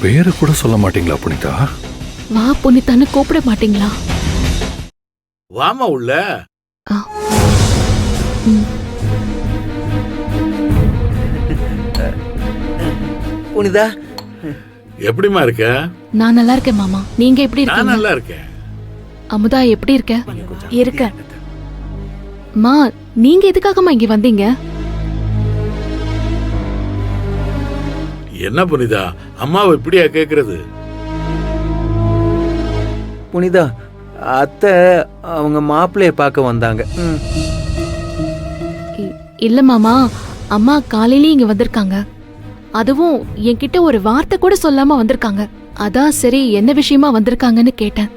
பேரு கூட சொல்ல மாட்டீங்களா புனிதா? வா புனிதான்னு கூப்பிட மாட்டீங்களா? வாமா உள்ள. புனிதா எப்படிமா இருக்க? நான் நல்லா இருக்கேன் மாமா. நீங்க எப்படி நான் இருக்கீங்க? நல்லா இருக்கேன். அமுதா எப்படி இருக்க? இருக்க. மா, நீங்க எதுக்காகமா இங்க வந்தீங்க? என்ன புனிதா, அம்மாவை இப்படியா கேக்குறது? புனிதா, அத்தை அவங்க மாப்பிள்ளைய பார்க்க வந்தாங்க. இல்ல மாமா, அம்மா காலையில இங்க வந்திருக்காங்க. அதுவும் என்கிட்ட ஒரு வார்த்தை கூட சொல்லாம வந்திருக்காங்க. அதான் சரி என்ன விஷயமா வந்திருக்காங்கன்னு கேட்டேன்.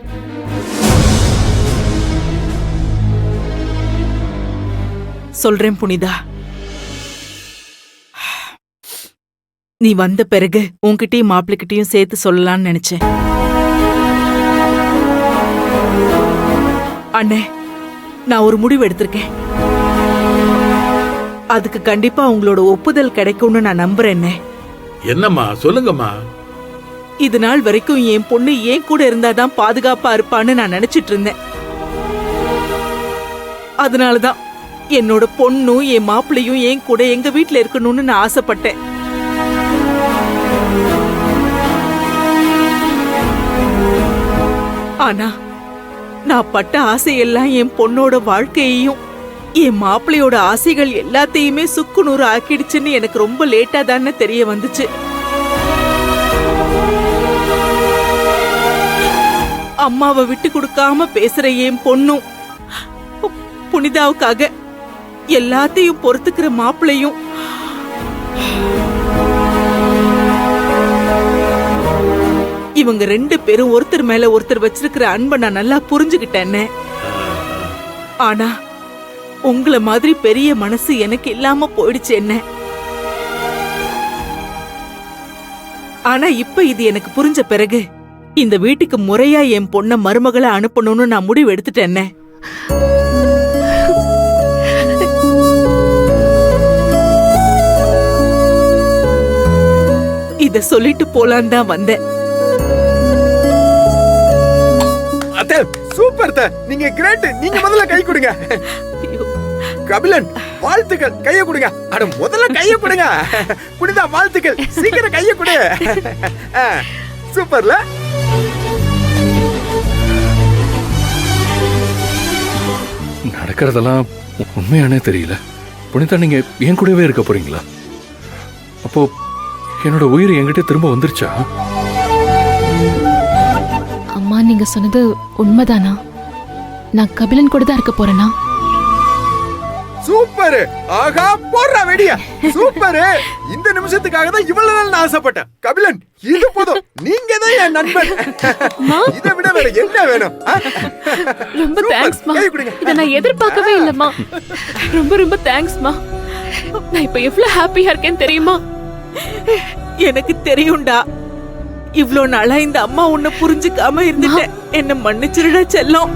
சொல்றேன் புனிதா. நீ வந்த பிறகு உன்கிட்டயும் மாப்பிள்ளைகிட்டயும் சேர்த்து சொல்லலாம்னு நினைச்சேன். அண்ணே, நான் ஒரு முடிவு எடுத்திருக்கேன். அதுக்கு கண்டிப்பா உங்களோட ஒப்புதல் கிடைக்கும்னு நான் நம்புறேன்னே. என்னம்மா சொல்லுங்கம்மா. இது நாள் வரைக்கும் என் பொண்ணு ஏன் கூட இருந்தாதான் பாதுகாப்பா இருப்பான்னு நான் நினைச்சிட்டு இருந்தேன். அதனாலதான் என்னோட பொண்ணும் என் மாப்பிள்ளையும் என் கூட எங்க வீட்டுல இருக்கணும்னு நான் ஆசைப்பட்டேன். ஆனா நான் பட்ட ஆசையெல்லாம் என் பொண்ணோட வாழ்க்கையையும் என் மாப்பிள்ளையோட ஆசைகள் எல்லாத்தையுமே சுக்குநூறு ஆக்கிடுச்சுன்னு எனக்கு ரொம்ப லேட்டா தானே தெரிய வந்துச்சு. அம்மாவை விட்டு கொடுக்காம பேசுற என் பொண்ணும் புனிதாவுக்காக எல்லாத்தையும் பொறுத்துக்கிற மாப்பிள்ளையும் இவங்க 2 பேரும் ஒருத்தர் மேல ஒருத்தர் வச்சிருக்கிற அன்பை நான் நல்லா புரிஞ்சுக்கிட்டேன்னு. ஆனா உங்களை மாதிரி பெரிய மனசு எனக்கு இல்லாம போயிடுச்சு என்ன. ஆனா இப்ப இது எனக்கு புரிஞ்ச பிறகு இந்த வீட்டுக்கு முறையா என் பொண்ண மருமகளை அனுப்பணும்னு நான் முடிவு எடுத்துட்டேன். இத சொல்லிட்டு போலான்னு தான் வந்தேன். அத்தை சூப்பர் அத்தை, நீங்க கிரேட். நீங்க முதல்ல கை கொடுங்க. கபிலன் வாழ்த்துக்கள், கைய கொடுங்க. அட முதல்ல கைய கொடுங்க. புனிதா வாழ்த்துக்கள், சீக்கிரம் கைய கொடு. சூப்பர்ல. நடக்கிறதெல்லாம் உண்மையானே தெரியல. புனிதா, நீங்க என் கூடவே இருக்க போறீங்களா? அப்போ என்னோட உயிர் என்கிட்ட திரும்ப வந்துருச்சா? அம்மா, நீங்க சொன்னது உண்மைதானா? நான் கபிலன் கூட தான் இருக்க போறேனா? சூப்பர். ஆகா போடுறா வெடியா. சூப்பர். இந்த நிமிஷத்துக்காக தான் இவ்வளவு நாள் நான் ஆசைப்பட்டேன். கபிலன், இது போதும். நீங்க தான் என் நண்பன். இதை விட வேற என்ன வேணும்? ரொம்ப தேங்க்ஸ் மா. இத நான் எதிர்பார்க்கவே இல்லம்மா. ரொம்ப ரொம்ப தேங்க்ஸ் மா. நான் இப்ப எவ்வளவு ஹாப்பியா இருக்கேன்னு தெரியுமா? எனக்கு தெரியும்டா. இவ்ளோ நாளா இந்த அம்மா உன்னை புரிஞ்சுக்காம இருந்துட்டேன். என்ன மன்னிச்சிருடா செல்லம்.